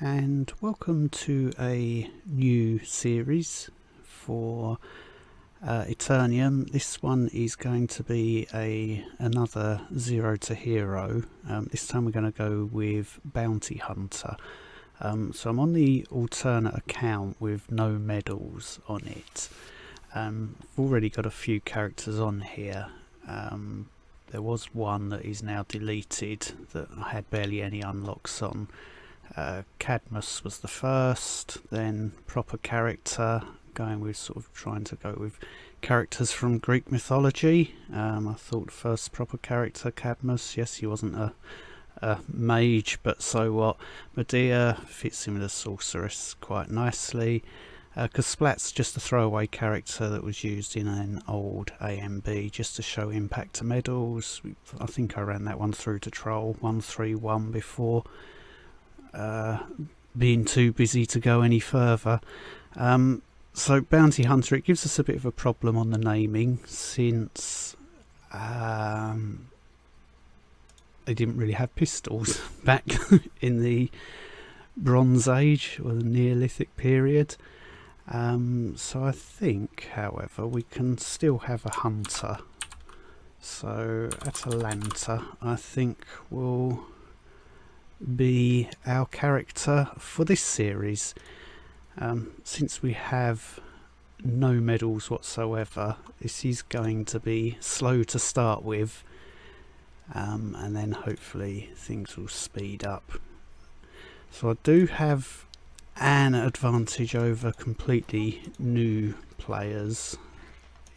And welcome to a new series for Eternium. This one is going to be another Zero to Hero. This time we're going to go with Bounty Hunter. So I'm on the alternate account with no medals on it. I've already got a few characters on here. There was one that is now deleted that I had barely any unlocks on. Cadmus was the first, then proper character, going with sort of trying to go with characters from Greek mythology. I thought first proper character Cadmus, yes, he wasn't a mage, but so what. Medea fits in with a sorceress quite nicely, because Splat's just a throwaway character that was used in an old AMB just to show impact to medals. I think I ran that one through to Troll 131 before. Being too busy to go any further. So Bounty Hunter, it gives us a bit of a problem on the naming, since they didn't really have pistols back in the Bronze Age or the Neolithic period. So I think, however, we can still have a hunter. So Atalanta, I think, will be our character for this series. Since we have no medals whatsoever, this is going to be slow to start with, and then hopefully things will speed up. So I do have an advantage over completely new players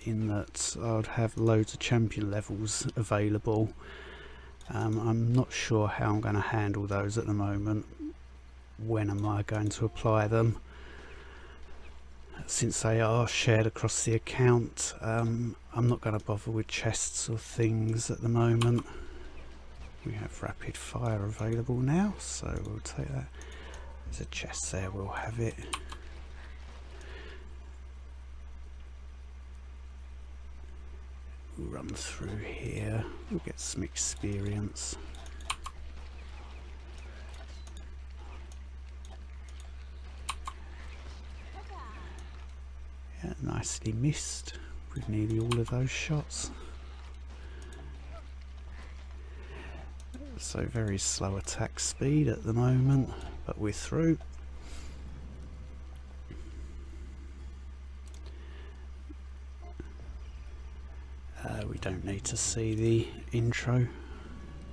in that I would have loads of champion levels available. I'm not sure how I'm going to handle those at the moment. When am I going to apply them? Since they are shared across the account, I'm not going to bother with chests or things at the moment. We have rapid fire available now, so we'll take that. There's a chest there, we'll have it. We'll run through here, we'll get some experience. Yeah, nicely missed with nearly all of those shots. So very slow attack speed at the moment, but we're through. We don't need to see the intro,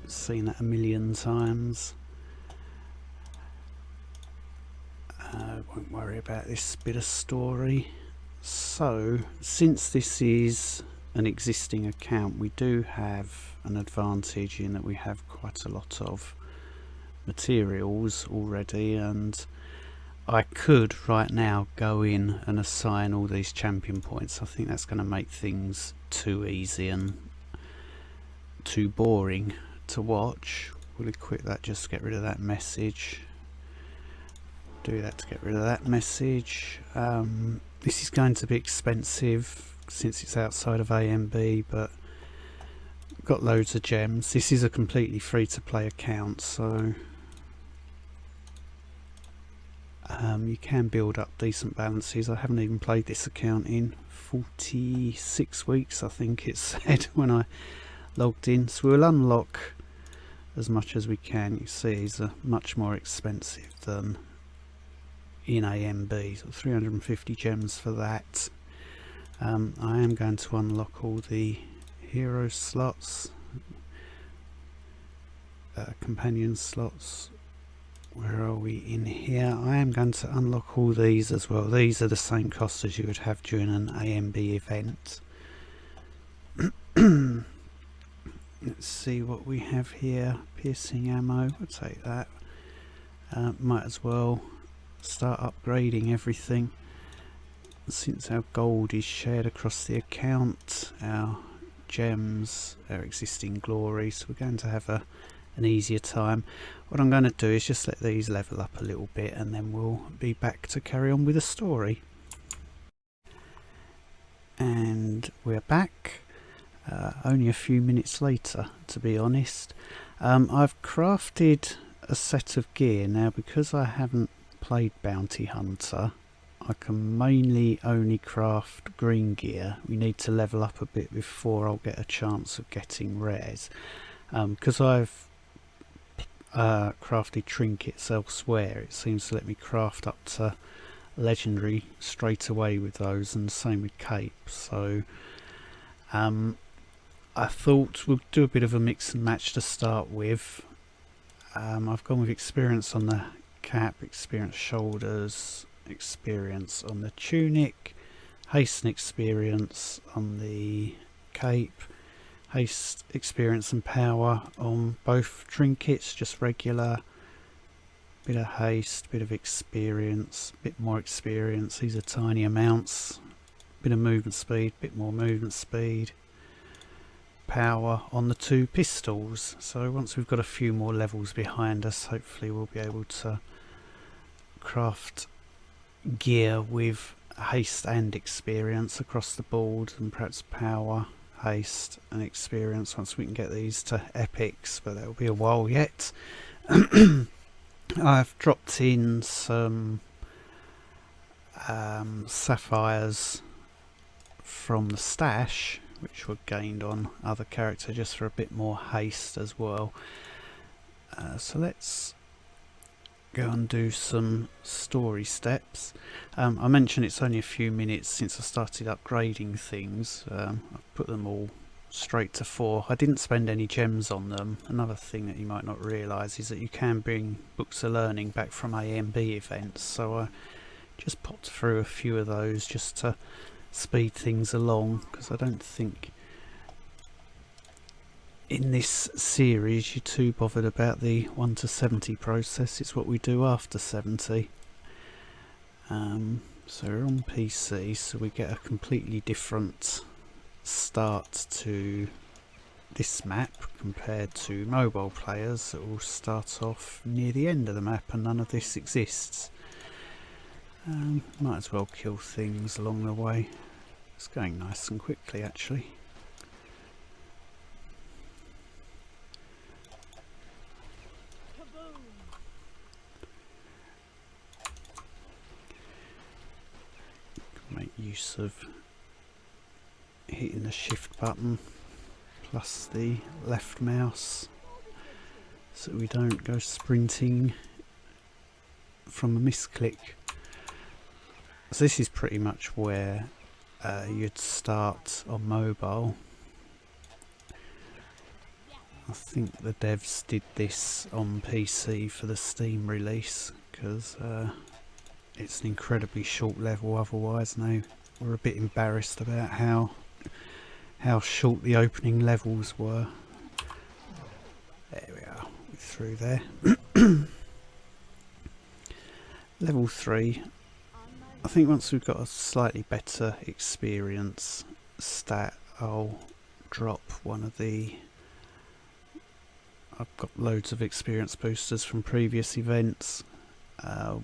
seen that a million times. Won't worry about this bit of story. So since this is an existing account, we do have an advantage in that we have quite a lot of materials already, and I could right now go in and assign all these champion points. I think that's going to make things too easy and too boring to watch. We'll equip that just to get rid of that message. Do that to get rid of that message. This is going to be expensive since it's outside of AMB, but got loads of gems. This is a completely free to play account, so you can build up decent balances. I haven't even played this account in 46 weeks, I think it said when I logged in. So we'll unlock as much as we can. You see these are much more expensive than in AMB, so 350 gems for that. I am going to unlock all the hero slots, companion slots. Where are we in here? I am going to unlock all these as well. These are the same cost as you would have during an AMB event. Let's see what we have here. Piercing ammo, we'll take that. Might as well start upgrading everything. Since our gold is shared across the account, our gems, our existing glory, so we're going to have an easier time. What I'm going to do is just let these level up a little bit, and then we'll be back to carry on with the story. And we're back, only a few minutes later, to be honest. I've crafted a set of gear. Now, because I haven't played Bounty Hunter, I can mainly only craft green gear. We need to level up a bit before I'll get a chance of getting rares. Because I've crafted trinkets elsewhere, it seems to let me craft up to legendary straight away with those, and the same with cape. So I thought we'll do a bit of a mix and match to start with. I've gone with experience on the cap, experience shoulders, experience on the tunic, haste and experience on the cape, haste, experience and power on both trinkets, just regular, bit of haste, bit of experience, bit more experience. These are tiny amounts, bit of movement speed, bit more movement speed, power on the two pistols. So once we've got a few more levels behind us, hopefully we'll be able to craft gear with haste and experience across the board, and perhaps power, haste and experience once we can get these to epics, but that'll be a while yet. I've dropped in some sapphires from the stash, which were gained on other character, just for a bit more haste as well. So let's go and do some story steps. I mentioned it's only a few minutes since I started upgrading things. I've put them all straight to 4. I didn't spend any gems on them. Another thing that you might not realise is that you can bring books of learning back from AMB events, so I just popped through a few of those just to speed things along, because I don't think in this series you're too bothered about the 1 to 70 process. It's what we do after 70. So we're on PC, so we get a completely different start to this map compared to mobile players that will start off near the end of the map and none of this exists. Might as well kill things along the way. It's going nice and quickly actually. Make use of hitting the shift button plus the left mouse so we don't go sprinting from a misclick. So this is pretty much where you'd start on mobile. I think the devs did this on PC for the Steam release because it's an incredibly short level otherwise, and they were a bit embarrassed about how short the opening levels were. There we are, we're through there. Level 3. I think once we've got a slightly better experience stat, I'll drop one of the... I've got loads of experience boosters from previous events,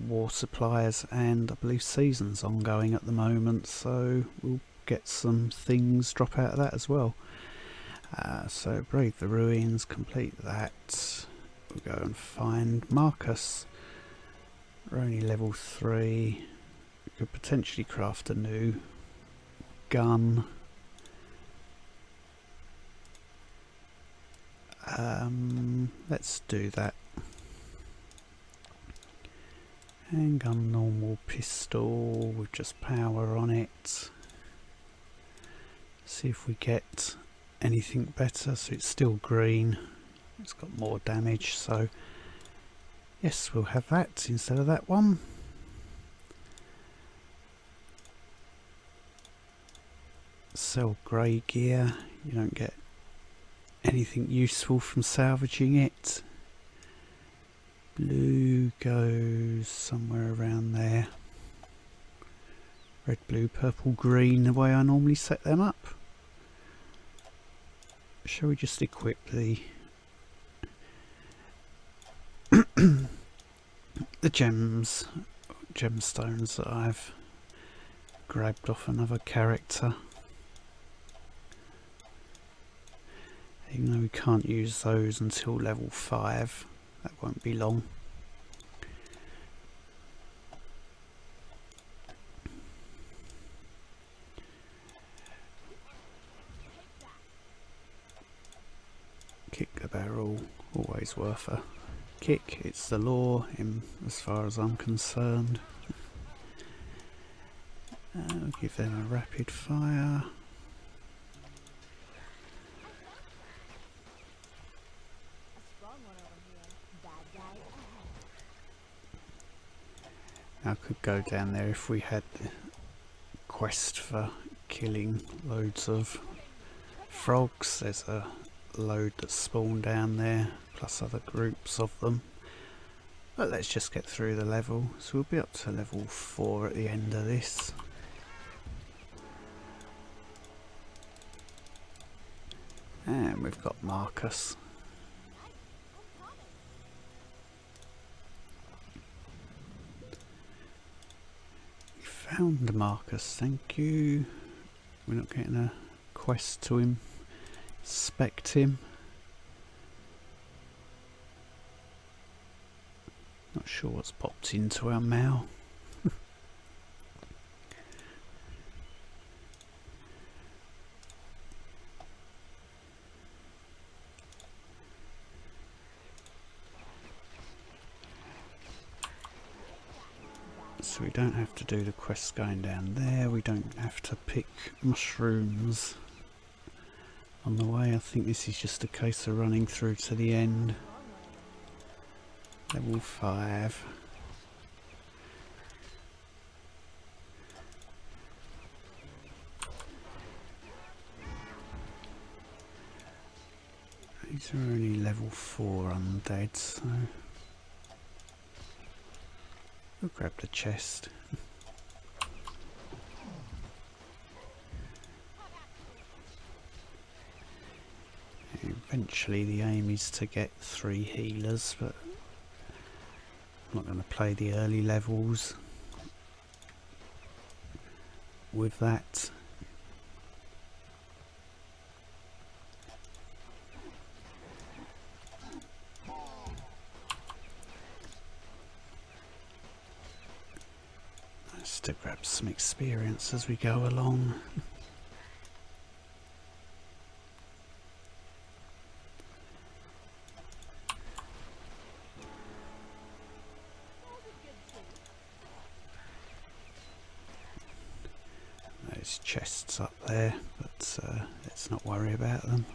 war supplies, and I believe seasons ongoing at the moment, so we'll get some things drop out of that as well. So brave the ruins, complete that. We'll go and find Marcus. We're only level 3. We could potentially craft a new gun. Let's do that. Handgun, normal pistol with just power on it. See if we get anything better. So it's still green. It's got more damage, so yes, we'll have that instead of that one. Sell grey gear. You don't get anything useful from salvaging it. Blue goes somewhere around there. Red, blue, purple, green, the way I normally set them up. Shall we just equip the the gemstones that I've grabbed off another character? Even though we can't use those until level 5. that won't be long. Kick the barrel, always worth a kick. It's the law as far as I'm concerned. I'll give them a rapid fire. I could go down there if we had the quest for killing loads of frogs. There's a load that spawn down there, plus other groups of them. But let's just get through the level. So we'll be up to level 4 at the end of this. And we've got Marcus. We found Marcus, thank you. We're not getting a quest to him. Inspect him. Not sure what's popped into our mail. So we don't have to do the quests going down there. We don't have to pick mushrooms on the way. I think this is just a case of running through to the end. Level 5. These are only level 4 undead, so we'll grab the chest. Eventually the aim is to get 3 healers, but I'm not going to play the early levels with that. Nice to grab some experience as we go along. There's chests up there, but let's not worry about them.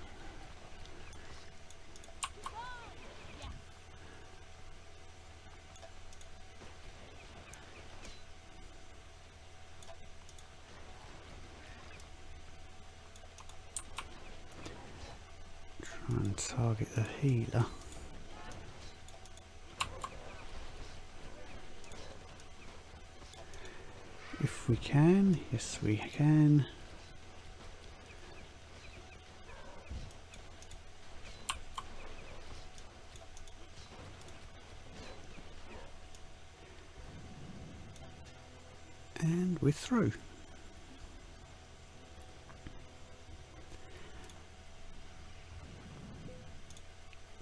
Try and target the healer. If we can, yes we can. And we're through.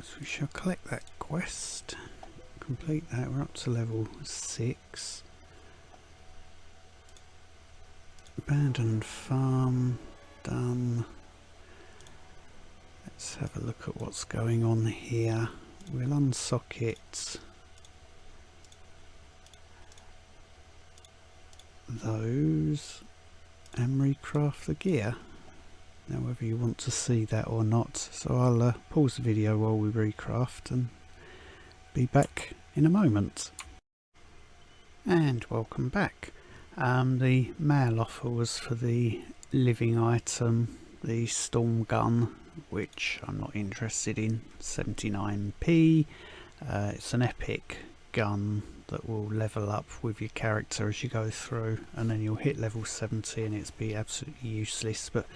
So we shall collect that quest, complete that. We're up to level 6. Abandoned farm, done. Let's have a look at what's going on here. We'll unsocket those and recraft the gear. Now whether you want to see that or not, so I'll pause the video while we recraft and be back in a moment. And welcome back. The mail offer was for the living item, the storm gun, which I'm not interested in. 79p. It's an epic gun that will level up with your character as you go through, and then you'll hit level 70 and it's be absolutely useless. But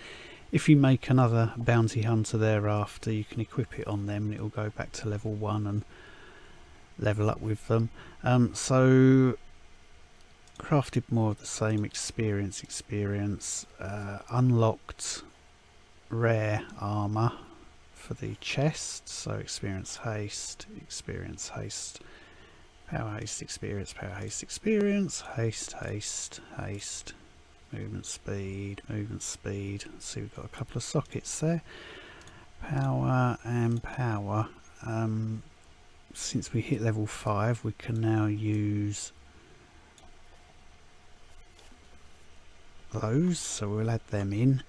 if you make another bounty hunter thereafter, you can equip it on them and it will go back to level 1 and level up with them. So crafted more of the same experience, unlocked rare armor for the chest. So experience haste, power haste, experience, power haste, experience, haste, haste, haste, movement speed, movement speed. See, we've got a couple of sockets there. Power and power. Since we hit level 5, we can now use those, so we'll add them in.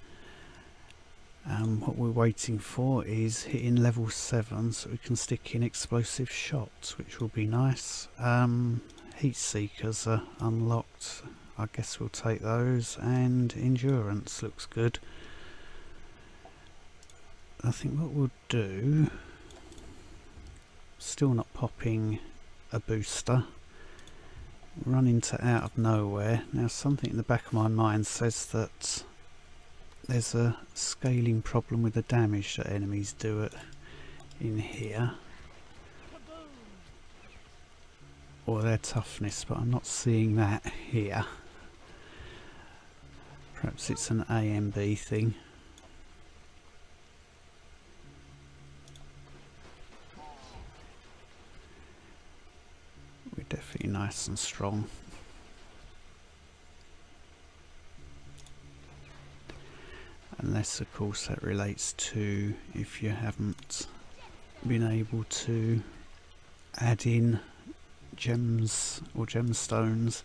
What we're waiting for is hitting level 7 so we can stick in explosive shots, which will be nice. Heat seekers are unlocked, I guess we'll take those, and endurance looks good. I think what we'll do, still not popping a booster, run into out of nowhere. Now something in the back of my mind says that there's a scaling problem with the damage that enemies do in here, or their toughness, but I'm not seeing that here. Perhaps it's an A and B thing. We're definitely nice and strong. Unless of course that relates to if you haven't been able to add in gems or gemstones,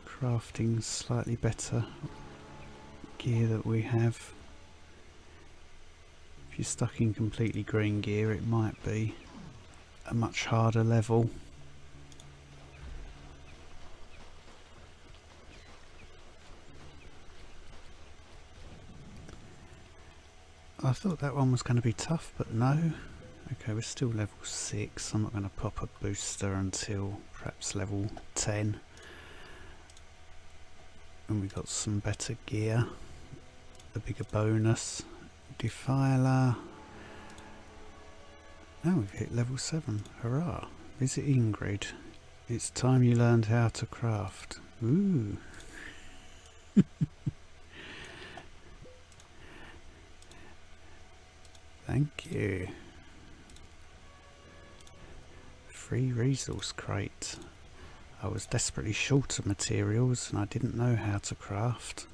crafting slightly better gear that we have. If you're stuck in completely green gear, it might be a much harder level. I thought that one was going to be tough, but no. Okay, we're still level 6. I'm not going to pop a booster until perhaps level 10. And we got some better gear. A bigger bonus. Defiler. Now we've hit level 7. Hurrah. Visit Ingrid. It's time you learned how to craft. Ooh. Thank you. Free resource crate. I was desperately short of materials and I didn't know how to craft.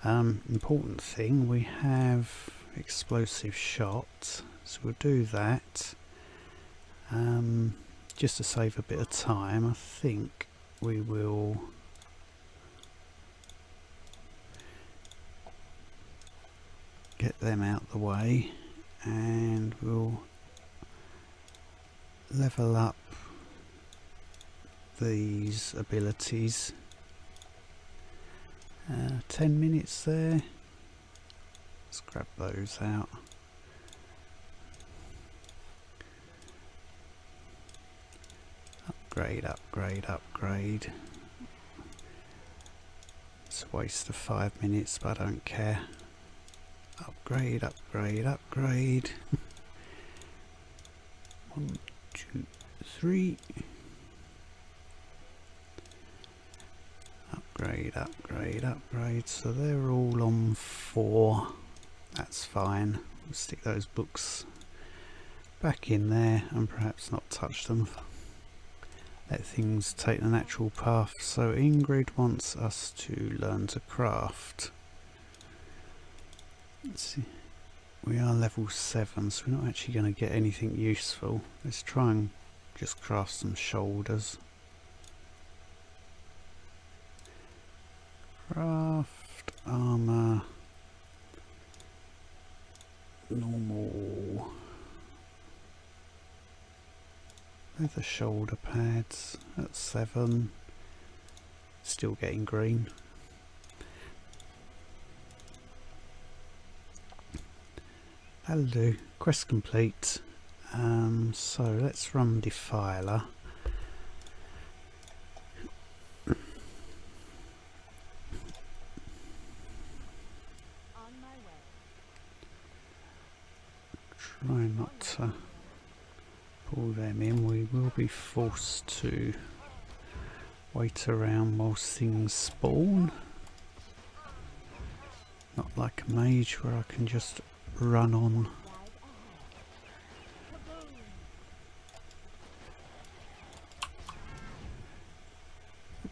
Important thing, we have explosive shot, so we'll do that. Just to save a bit of time, I think we will get them out the way. And we'll level up these abilities. 10 minutes there. Let's grab those out. Upgrade, upgrade, upgrade. It's a waste of 5 minutes, but I don't care. Upgrade, upgrade, upgrade. 1, 2, 3. Upgrade, upgrade, upgrade. So they're all on 4. That's fine. We'll stick those books back in there and perhaps not touch them. Let things take the natural path. So Ingrid wants us to learn to craft. Let's see, we are level 7, so we're not actually going to get anything useful. Let's try and just craft some shoulders. Craft, armour, normal, leather shoulder pads at 7, still getting green. That'll do. Quest complete. So let's run Defiler. Try not to pull them in. We will be forced to wait around whilst things spawn. Not like a mage where I can just run on.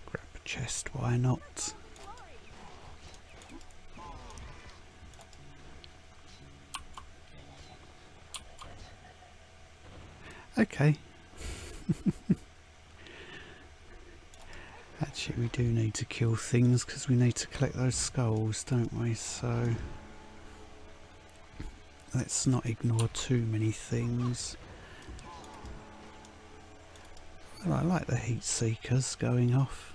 Grab a chest, why not? Okay. Actually, we do need to kill things because we need to collect those skulls, don't we? So let's not ignore too many things. Well, I like the heat seekers going off.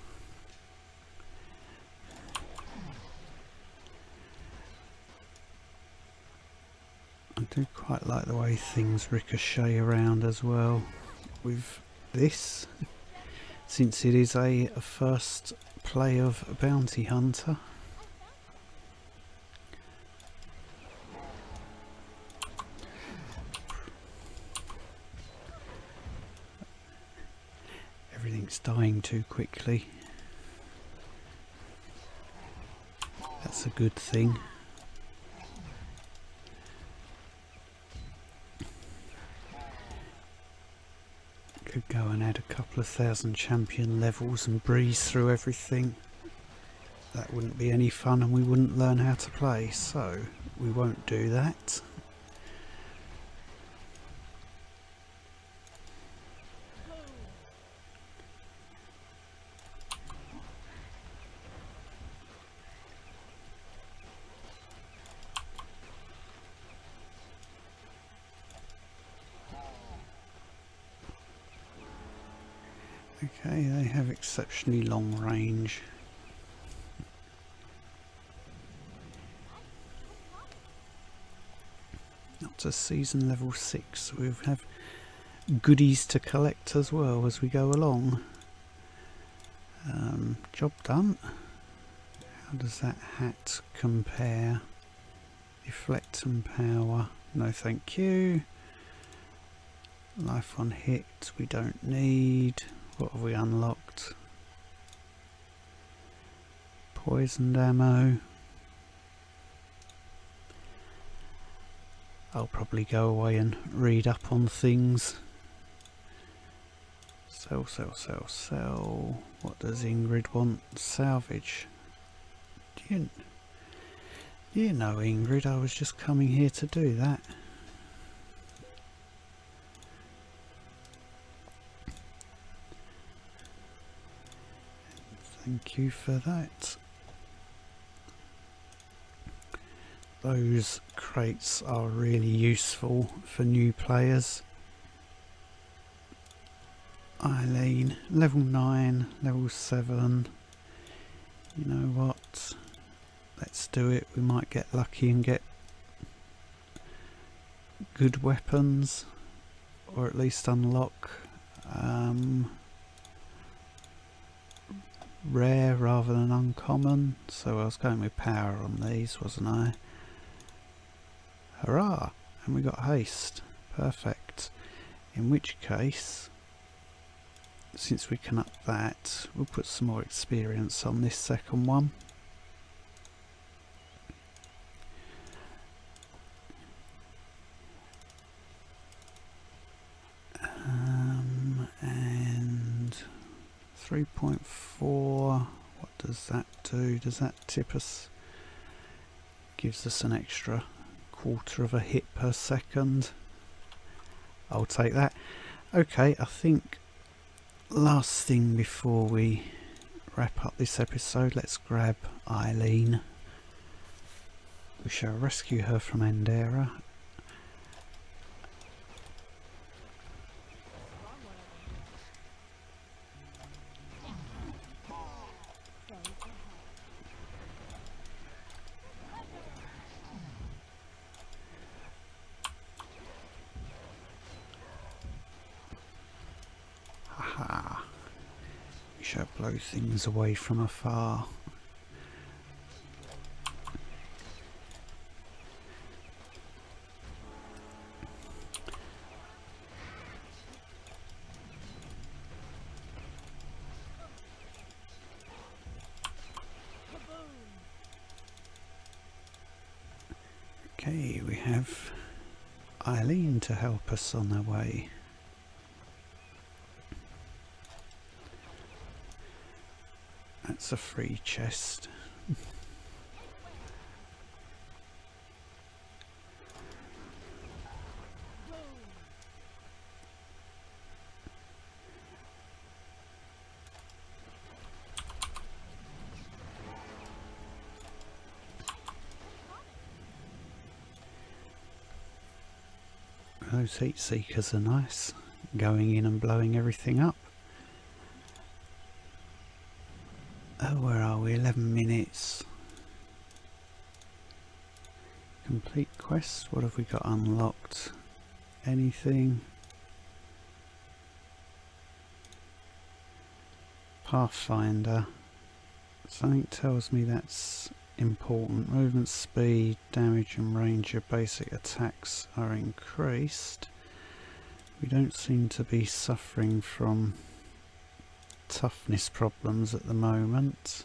I do quite like the way things ricochet around as well with this, since it is a first play of Bounty Hunter. Everything's dying too quickly. That's a good thing. Could go and add a couple of thousand champion levels and breeze through everything. That wouldn't be any fun and we wouldn't learn how to play, so we won't do that. Okay, they have exceptionally long range. Up to season level 6, we have goodies to collect as well as we go along. Job done. How does that hat compare? Deflect and power, no thank you. Life on hit, we don't need. What have we unlocked? Poisoned ammo. I'll probably go away and read up on things. Sell, sell, sell, sell. What does Ingrid want? Salvage. Do you know, Ingrid, I was just coming here to do that. Thank you for that. Those crates are really useful for new players. Eileen, level 9, level 7. You know what? Let's do it. We might get lucky and get good weapons, or at least unlock rare rather than uncommon. So I was going with power on these, wasn't I? Hurrah! And we got haste. Perfect. In which case, since we can up that, we'll put some more experience on this second one. And 3.4, what does that do? Does that tip us? Gives us an extra quarter of a hit per second. I'll take that. Okay, I think last thing before we wrap up this episode, let's grab Eileen. We shall rescue her from Andera. Haha. We shall blow things away from afar. Okay, we have have Eileen to help us on our way. That's a free chest. Those heat seekers are nice, going in and blowing everything up. Oh, where are we? 11 minutes. Complete quest. What have we got unlocked? Anything? Pathfinder. Something tells me that's important. Movement speed, damage and range of basic attacks are increased. We don't seem to be suffering from toughness problems at the moment.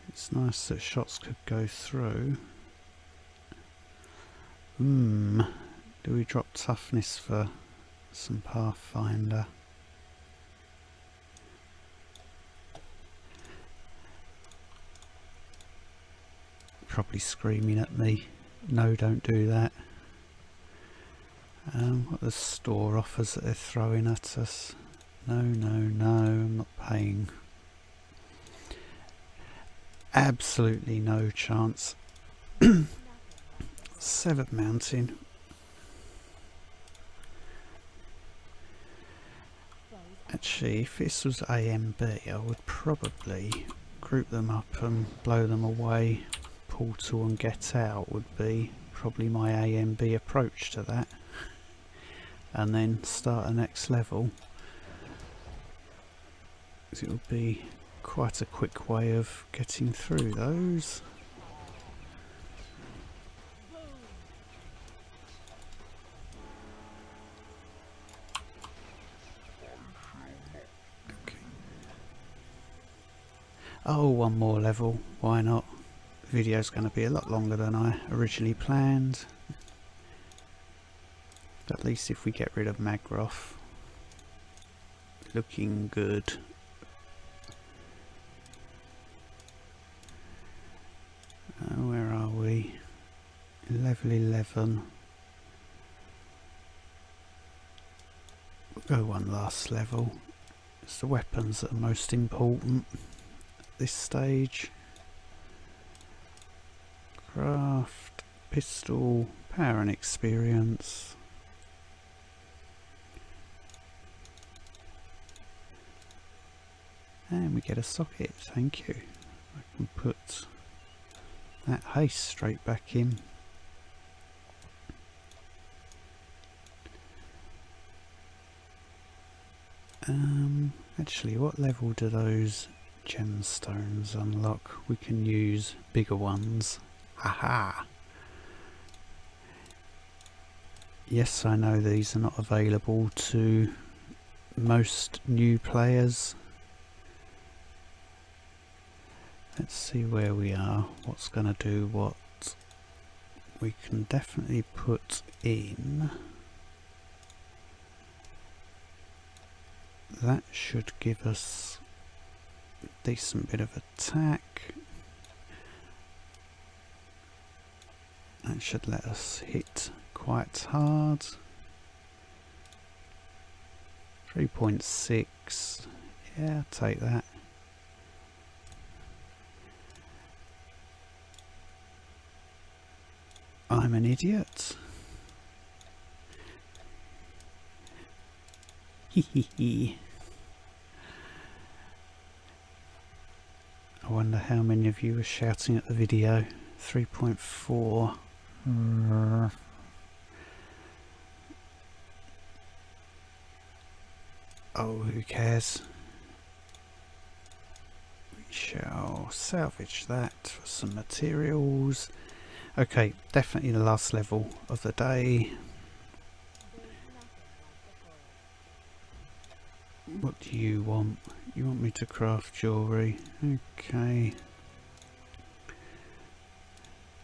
It's nice that shots could go through. Do we drop toughness for some Pathfinder? Probably screaming at me, no, don't do that. What are the store offers that they're throwing at us? No, I'm not paying. Absolutely no chance. Severed Mountain. Actually, if this was AMB, I would probably group them up and blow them away. Portal and get out would be probably my AMB approach to that, and then start a next level, because it would be quite a quick way of getting through those. Okay. Oh, one more level, why not? The video's going to be a lot longer than I originally planned. But at least if we get rid of Magroth, looking good. Where are we? Level 11. We'll go one last level. It's the weapons that are most important at this stage. Craft, pistol, power and experience. And we get a socket, thank you. I can put that haste straight back in. Actually, what level do those gemstones unlock? We can use bigger ones. Haha! Yes, I know these are not available to most new players. Let's see where we are, what's going to do what. We can definitely put in. That should give us a decent bit of attack. That should let us hit quite hard. 3.6. Yeah, I'll take that. I'm an idiot. Hehehe. I wonder how many of you were shouting at the video. 3.4. Oh, who cares? We shall salvage that for some materials. Okay, definitely the last level of the day. What do you want? You want me to craft jewellery? Okay.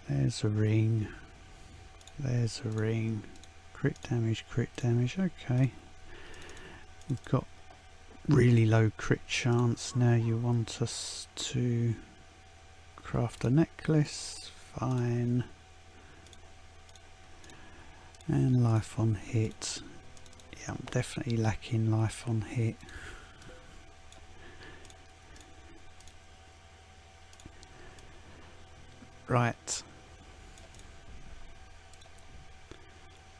There's a ring. There's a ring. Crit damage, okay. We've got really low crit chance. Now you want us to craft a necklace. Fine. And life on hit. Yeah, I'm definitely lacking life on hit. Right.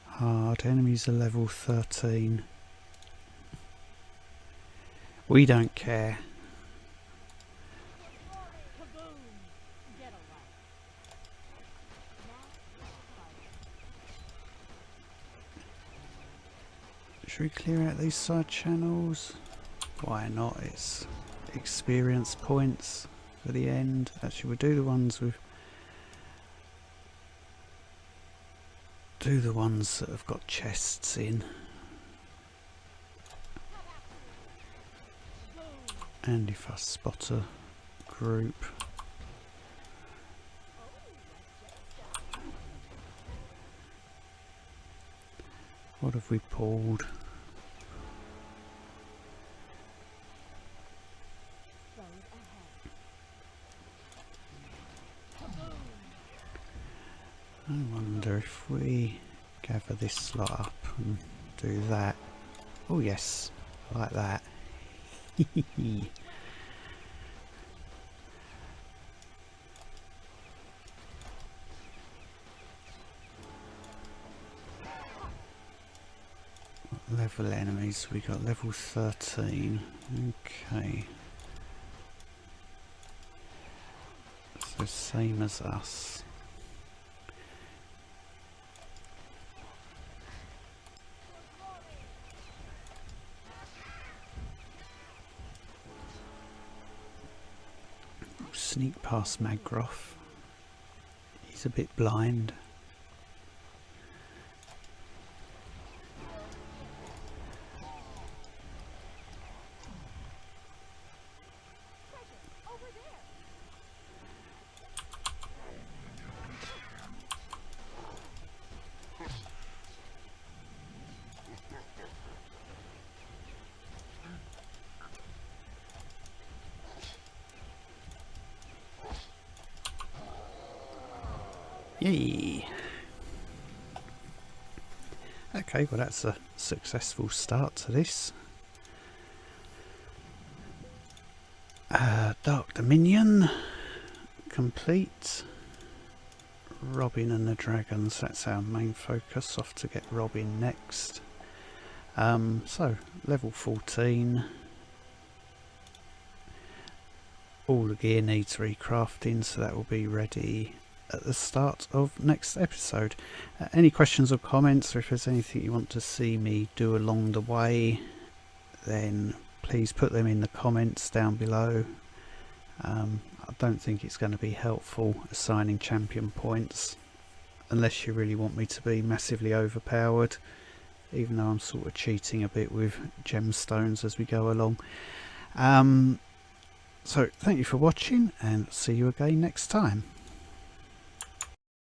Hard. Enemies are level 13. We don't care. Should we clear out these side channels? Why not? It's experience points for the end. Actually, we'll do the ones with... do the ones that have got chests in. And if I spot a group... what have we pulled? I wonder if we gather this lot up and do that. Oh yes, like that. What level enemies? We got level 13. Okay. So same as us. Sneak past Magroth. He's a bit blind. Yay! Okay, well that's a successful start to this. Dark Dominion complete. Robin and the Dragons, that's our main focus. Off to get Robin next. So, level 14. All the gear needs recrafting, so that will be ready at the start of next episode. Any questions or comments, or if there's anything you want to see me do along the way, then please put them in the comments down below. I don't think it's going to be helpful assigning champion points unless you really want me to be massively overpowered, even though I'm sort of cheating a bit with gemstones as we go along. So thank you for watching, and see you again next time.